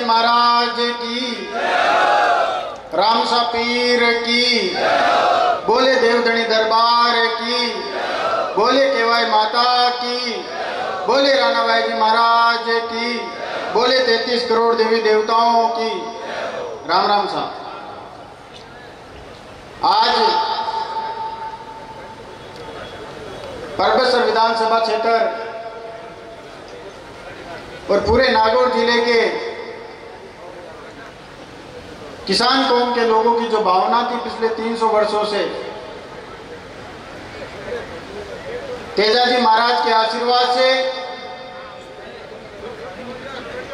महाराज की, रामसा पीर की, बोले देवधनी दरबार की, बोले केवाई माता की, बोले रानाबाई जी महाराज की, बोले 33 करोड़ देवी देवताओं की। राम राम साहब। आज परबतसर विधानसभा क्षेत्र और पूरे नागौर जिले के किसान कौम के लोगों की जो भावना थी पिछले 300 वर्षों से, तेजाजी महाराज के आशीर्वाद से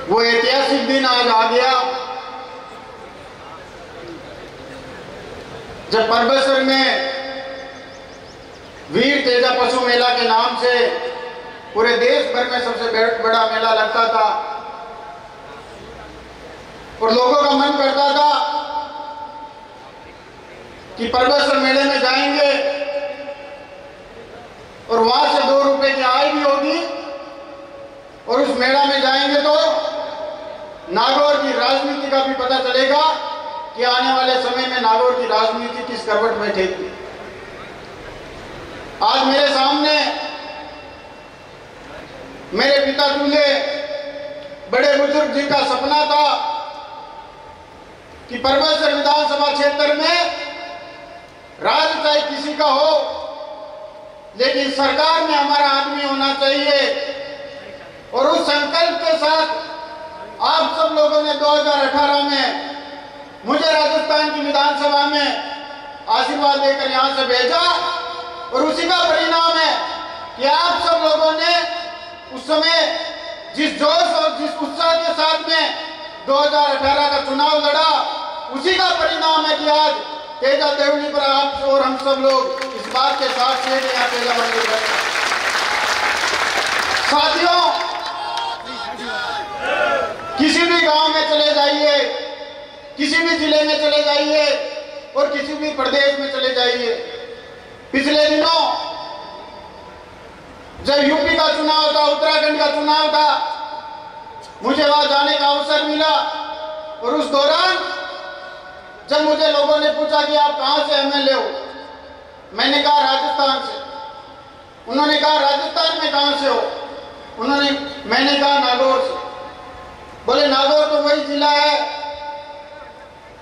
वो ऐतिहासिक दिन आज आ गया जब परबतसर में वीर तेजा पशु मेला के नाम से पूरे देश भर में सबसे बड़ा मेला लगता था और लोगों का मन करता था कि परबतसर मेले में जाएंगे और वहां से 2 रुपए की आय भी होगी और उस मेला में जाएंगे तो नागौर की राजनीति का भी पता चलेगा कि आने वाले समय में नागौर की राजनीति किस करवट में ठेकी। आज मेरे सामने मेरे पिता दूल्हे बड़े बुजुर्ग जी का सपना था कि परबतसर विधानसभा क्षेत्र में राज चाहे किसी का हो, लेकिन सरकार में हमारा आदमी होना चाहिए। और उस संकल्प के साथ आप सब लोगों ने 2018 में मुझे राजस्थान की विधानसभा में आशीर्वाद देकर यहां से भेजा और उसी का परिणाम है कि आप सब लोगों ने उस समय जिस जोश और जिस उत्साह के साथ में 2018 का चुनाव लड़ा, उसी का परिणाम है कि आज तेजा देवली पर आप और हम सब लोग इस बात के साथ हैं कि यहाँ तेजा मंदिर बना। साथियों, किसी भी गांव में चले जाइए, किसी भी जिले में चले जाइए और किसी भी प्रदेश में चले जाइए, पिछले दिनों जब यूपी का चुनाव था, उत्तराखंड का चुनाव था, मुझे वहां जाने का अवसर मिला और उस दौरान जब मुझे लोगों ने पूछा कि आप कहां से एमएलए हो, मैंने कहा राजस्थान से। उन्होंने कहा राजस्थान में कहां से हो? मैंने कहा नागौर से। बोले नागौर तो वही जिला है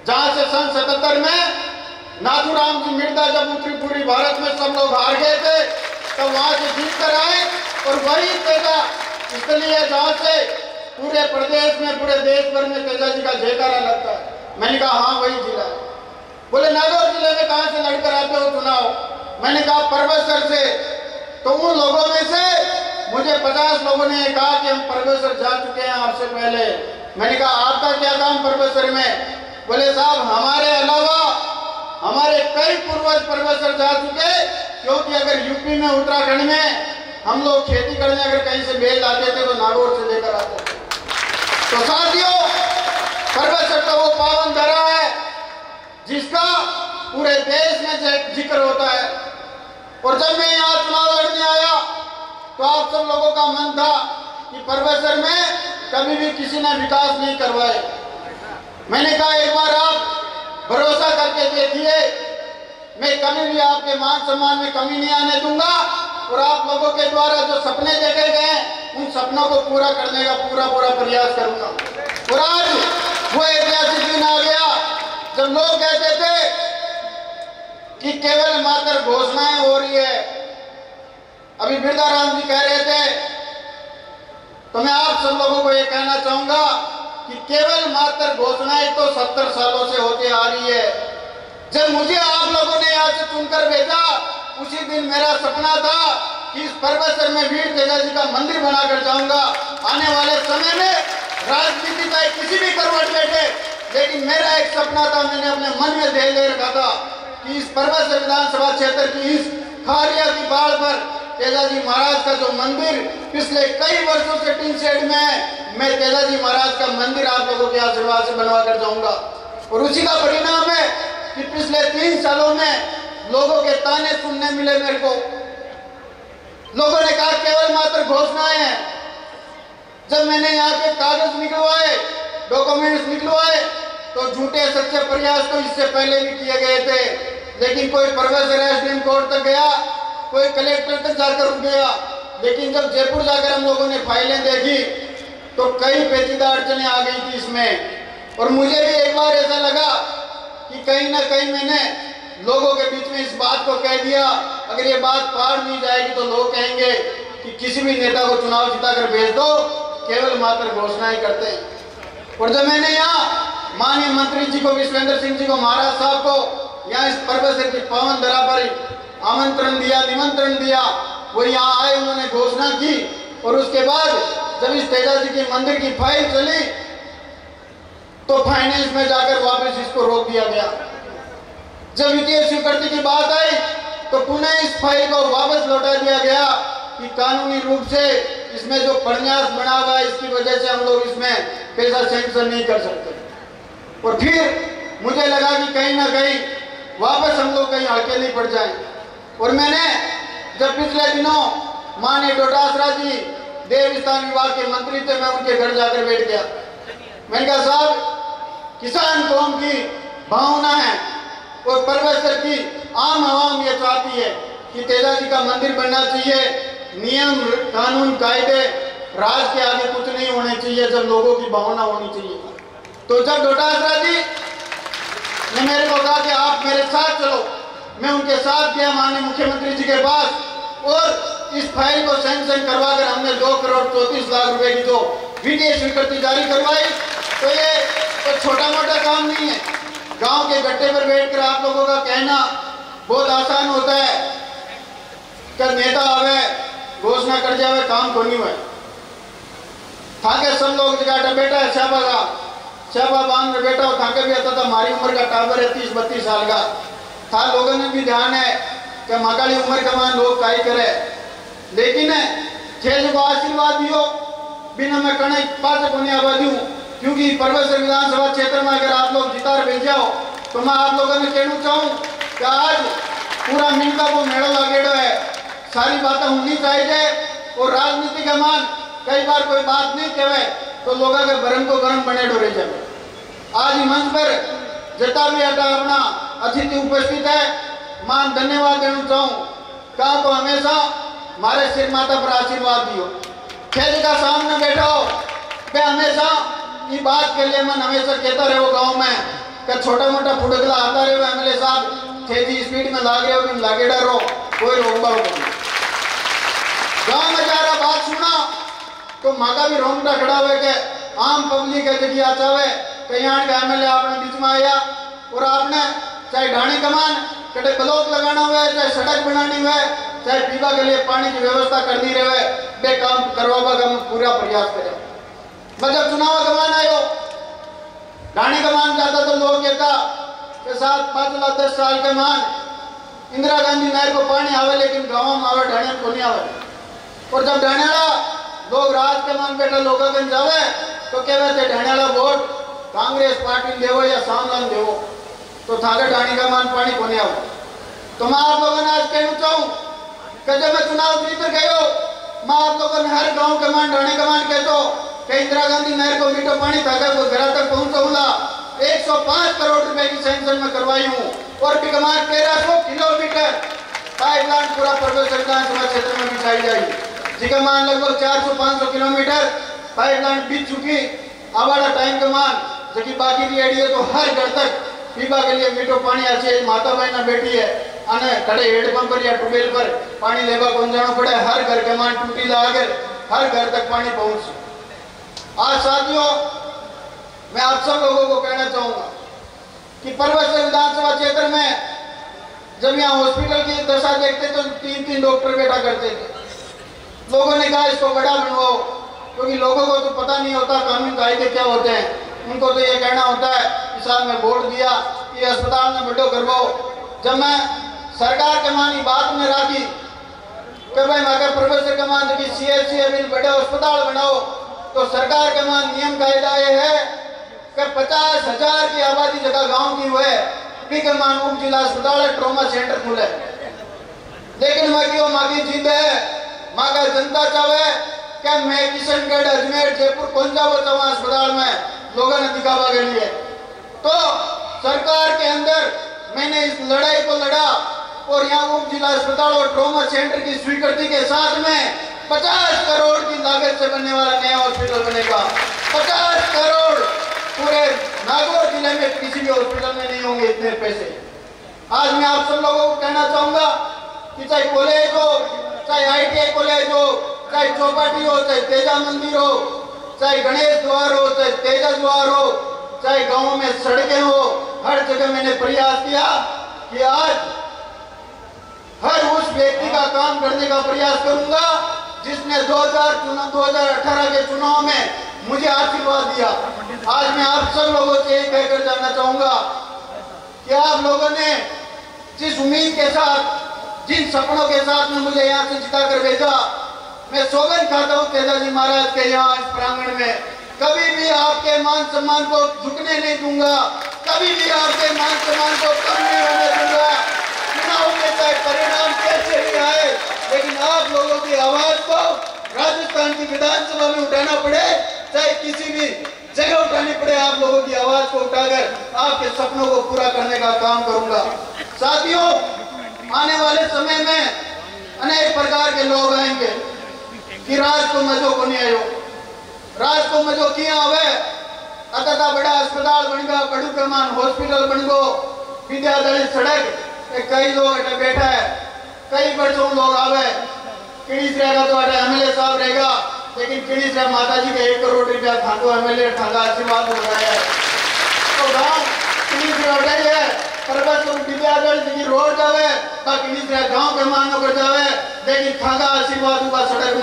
जहां से सन 77 में नाथूराम जी मिर्जा जब उत्तरी पूरी भारत में सब लोग हार गए थे, तब वहां से जीत कर आए और वही तेजा स्थली है जहां से पूरे प्रदेश में, पूरे देश भर में तेजा जी का जयकारा लगता है। मैंने कहा हाँ वही जिला है। बोले नागौर जिले में कहां से लड़कर आते हो चुनाव? मैंने कहा परबतसर से। तो उन लोगों में से मुझे 50 लोगों ने कहा कि हम परबतसर जा चुके हैं आपसे पहले। मैंने कहा आपका क्या काम परबतसर में? बोले साहब हमारे अलावा हमारे कई पूर्वज परबतसर जा चुके, क्योंकि अगर यूपी में, उत्तराखंड में हम लोग खेती करने अगर कहीं से बेल लाते थे तो नागौर से लेकर आते थे। तो साथियों, परबतसर का वो पावन धरा है जिसका पूरे देश में जिक्र होता है। और जब मैं यहाँ चुनाव लड़ने आया तो आप सब लोगों का मन था कि परबतसर में कभी भी किसी ने विकास नहीं करवाए। मैंने कहा एक बार आप भरोसा करके देखिए, मैं कभी भी आपके मान सम्मान में कमी नहीं आने दूंगा और आप लोगों के द्वारा जो सपने देखे गए उन सपनों को पूरा करने का पूरा प्रयास करूंगा। और आज वो ऐतिहासिक दिन आ गया जब लोग कहते थे कि केवल मात्र घोषणाएं हो रही है। अभी बिरदाराम जी कह रहे थे, तो मैं आप सब लोगों को ये कहना चाहूंगा कि केवल मात्र घोषणाएं तो 70 सालों से होती आ रही है। जब मुझे आप लोगों ने यहाँ से चुनकर भेजा, उसी दिन मेरा सपना था कि इस परबतसर में वीर तेजा जी का मंदिर बनाकर जाऊंगा। आने वाले समय में राजनीति का किसी भी करवट बैठे, लेकिन मेरा एक सपना था, मैंने अपने मन में ध्येय ले रखा था कि इस परबतसर विधानसभा क्षेत्र की इस खारिया की बाढ़ पर तेजाजी महाराज का जो मंदिर पिछले कई वर्षों से टीन शेड में है, मैं तेजाजी महाराज का मंदिर आप लोगों के आशीर्वाद से बनवा कर जाऊंगा। और उसी का परिणाम है कि पिछले 3 सालों में लोगों के ताने सुनने मिले मेरे को। लोगों ने कहा केवल मात्र घोषणाएं हैं। जब मैंने यहाँ के कागज निकलवाए डॉक्यूमेंट्स निकलवाए तो झूठे सच्चे प्रयास तो इससे पहले भी किए गए थे, लेकिन कोई प्रोफेसर एसडीएम कोर्ट तक गया, कोई कलेक्टर तक जाकर रुक गया। लेकिन जब जयपुर जाकर हम लोगों ने फाइलें देखी तो कई पेचीदा अड़चनें आ गई थी इसमें। और मुझे भी एक बार ऐसा लगा कि कहीं ना कहीं मैंने लोगों के बीच में इस बात को कह दिया, अगर ये बात पार नहीं जाएगी तो लोग कहेंगे कि किसी भी नेता को चुनाव जिताकर भेज दो, केवल मात्र घोषणाएं करते हैं। और जब मैंने यहाँ माननीय मंत्री जी को, विश्वेंद्र सिंह जी को, महाराज साहब को यहाँ इस प्रोफेसर की पावन धरा पर आमंत्रण दिया, निमंत्रण दिया, वो यहाँ आए, उन्होंने घोषणा की। और उसके बाद जब इस तेजा जी के मंदिर की फाइल चली तो फाइनेंस में जाकर वापस इसको रोक दिया गया। जब वित्तीय स्वीकृति की बात आई तो पुनः इस फाइल को वापस लौटा दिया गया कि कानूनी रूप से इसमें जो प्रन्यास बना हुआ है इसकी वजह से हम लोग इसमें पैसा सैंक्शन नहीं कर सकते। और फिर मुझे लगा कि कहीं ना कहीं वापस हम लोग कहीं हड़के नहीं पड़ जाए। और मैंने जब पिछले दिनों माननीय डोटासरा जी देव स्थान विभाग के मंत्री थे, मैं उनके घर जाकर बैठ गया। मैंने कहा साहब, किसान कौम की भावना है और प्रोफेसर की आम आवाम ये चाहती है कि तेजा जी का मंदिर बनना चाहिए, नियम कानून कायदे राज के आगे कुछ नहीं होने चाहिए, जब लोगों की भावना होनी चाहिए। तो जब डोटासरा जी ने मेरे को कहा कि आप मेरे साथ चलो, मैं उनके साथ गया माननीय मुख्यमंत्री जी के पास और इस फाइल को सैंक्शन करवाकर हमने 2,34,00,000 रुपए की जो वित्तीय स्वीकृति जारी करवाई। तो ये तो छोटा मोटा काम नहीं है। गांव के गड्ढे पर बैठकर आप लोगों का कहना बहुत आसान होता है कि नेता आवे घोषणा कर जावे, काम को नहीं हुआ थाके सब लोग जगह बेटा है श्याबा बांध में बैठा हो, थाके भी आता था। हमारी उम्र का टाबर है 30-32 साल का था। लोगों ने भी ध्यान है कि मकाली उम्र का मान लोग काई करे, लेकिन खेल को आशीर्वाद दियो बिना मैं कणे पास को नहीं आवा दूं, क्योंकि प्रोफेसर विधानसभा क्षेत्र में अगर आप लोग जितार भेज जाओ तो मैं आप लोगों ने कहना चाहूँ कि आज पूरा मिनका को मेड़ा लागेड़ो है, सारी बातें होनी चाहिए। और राजनीति का मान कई बार कोई बात नहीं कहे तो लोगों के भरम को गरम बने डोरे जाए। आज ही मंच पर जता भी अटा अपना अतिथि उपस्थित है, मान धन्यवाद देना चाहूँ। कहा तो हमेशा हमारे सिर माता पर आशीर्वाद दियो, खेल का सामने बैठा हो, मैं हमेशा ये बात के लिए मन हमेशा कहता रहे गाँव में कि छोटा मोटा फुटकला आता रहे एमएलए साहब तेजी स्पीड में लाग रहे हो कि लागे डर हो, कोई रोकबा हो। गाँव में जा रहा बात सुना तो माका भी रोंगटा खड़ा हुए के आम पब्लिक है जगह आता है कहीं आठ का एमएलए आपने बीच में आया और आपने चाहे ढाणी कमान कटे ब्लॉक लगाना हुआ है, चाहे सड़क बनानी हुआ है, चाहे पीवा के लिए पानी की व्यवस्था करनी रहे, बे काम करवा का पूरा प्रयास करें। मैं जब चुनाव कमान आयो ढाणी कमान जाता तो लोग कहता के साथ 5-10 साल के मान इंदिरा गांधी नहर को पानी आवे, लेकिन गाँव में आवे ढाणी को नहीं आवे। और जब ढाणियाला लोग राज के मान बैठे लोगों के जावे तो कहते ढाणियाला वोट कांग्रेस पार्टी देवो या सामलान देवो, तो थाके ढाणी का मान पानी को नहीं आवे। तो मैं आप लोगों ने आज कहना चाहूँ कि जब मैं चुनाव जीत गयो मैं आप लोगों ने हर गांव के मान ढाणी का मान कहते कि इंदिरा गांधी नहर को मीठो पानी थाके को घर तक पहुंचाऊंगा। 105 करोड़ रुपए की सैंक्शन में करवाई हूँ और बिगमान 1300 किलोमीटर पाइपलाइन पूरा प्रोफेसर विधानसभा क्षेत्र में बिछाई जाएगी, जिसका मान लगभग 400-500 किलोमीटर पाइपलाइन बीत चुकी। आवाड़ा टाइम का मान जबकि बाकी की एडी है तो हर घर तक पीवा के लिए मीठो पानी अच्छे माता बहना बेटी है अने कड़े हेडपंप पर या ट्यूबवेल पर पानी लेवा कौन जाना पड़े, हर घर के मान टूटी लाकर हर घर तक पानी पहुंचे। आज साथियों मैं आप सब लोगों को कहना चाहूंगा कि प्रोफेसर विधानसभा क्षेत्र में जब यहाँ हॉस्पिटल की दशा देखते तो 3-3 डॉक्टर बैठा करते थे। लोगों ने कहा इसको बड़ा बनवाओ, क्योंकि लोगों को तो पता नहीं होता कानून कायदे क्या होते हैं। उनको तो ये कहना होता है कि साहब मैं वोट दिया ये अस्पताल में बड़ो करवाओ। जब मैं सरकार के मान की बात में रखी कि भाई अगर प्रोफेसर के मान की CHC अभी बड़े अस्पताल बनाओ, तो सरकार के मान नियम कायदा ये है कि 50,000 की आबादी जगह गांव की हुए के मान उप जिला अस्पताल ट्रॉमा सेंटर खुले। लेकिन माकी जीत है, माँ का जनता चाहे कि मैं किशनगढ़ अजमेर जयपुर कौन जाओ चाहूँ अस्पताल में, लोगों ने दिखावा के लिए। तो सरकार के अंदर मैंने इस लड़ाई को लड़ा और यहाँ उप जिला अस्पताल और ट्रॉमा सेंटर की स्वीकृति के साथ में 50 करोड़ की लागत से बनने वाला नया हॉस्पिटल बनेगा। 50 करोड़ पूरे नागौर जिले में किसी भी हॉस्पिटल में नहीं होंगे इतने पैसे। आज मैं आप सब लोगों को कहना चाहूंगा कि चाहे कॉलेज हो, चाहे ITI कॉलेज हो, चाहे चौपाटी हो, चाहे तेजा मंदिर हो, चाहे गणेश द्वार हो, चाहे तेजा द्वार हो, चाहे गांवों में सड़कें हो, हर जगह मैंने प्रयास किया कि आज हर उस व्यक्ति का काम करने का प्रयास करूंगा जिसने 2018 के चुनाव में मुझे आशीर्वाद दिया। आज मैं आप सब लोगों से यही कहकर जाना चाहूंगा कि आप लोगों ने जिस उम्मीद के साथ, जिन सपनों के साथ में मुझे यहाँ से जिता कर भेजा, मैं सौगंध खाता हूँ तेजाजी महाराज के यहाँ इस प्रांगण में कभी भी आपके मान सम्मान को झुकने नहीं दूंगा, कभी भी आपके मान सम्मान को कम नहीं होने दूंगा। चुनाव में चाहे परिणाम कैसे भी आए, लेकिन आप लोगों की आवाज को राजस्थान की विधानसभा में उठाना पड़े, चाहे किसी भी जगह उठानी पड़े, आप लोगों की आवाज को उठाकर आपके सपनों को पूरा करने का काम करूंगा। साथियों, आने वाले समय में अनेक प्रकार के लोग आएंगे कि राज को मजो को नहीं आयो, राज को मजो किया हवे अतः बड़ा अस्पताल बन गया, बड़ू कमान हॉस्पिटल बन गो, विद्यालय सड़क, कई लोग अटे बैठा है, कई वर्षों लोग आवे, किणीस रहेगा तो अटे MLA साहब रहेगा, लेकिन किणीस रहे माता जी के 1 करोड़ रुपया थाको MLA ठाका आशीर्वाद हो रहा है। तो गाँव किणीस रहे है, परबत विद्यालय की रोड जावे, किणीस रहे गाँव के मानो कर जावे, लेकिन थाका आशीर्वाद हुआ सड़क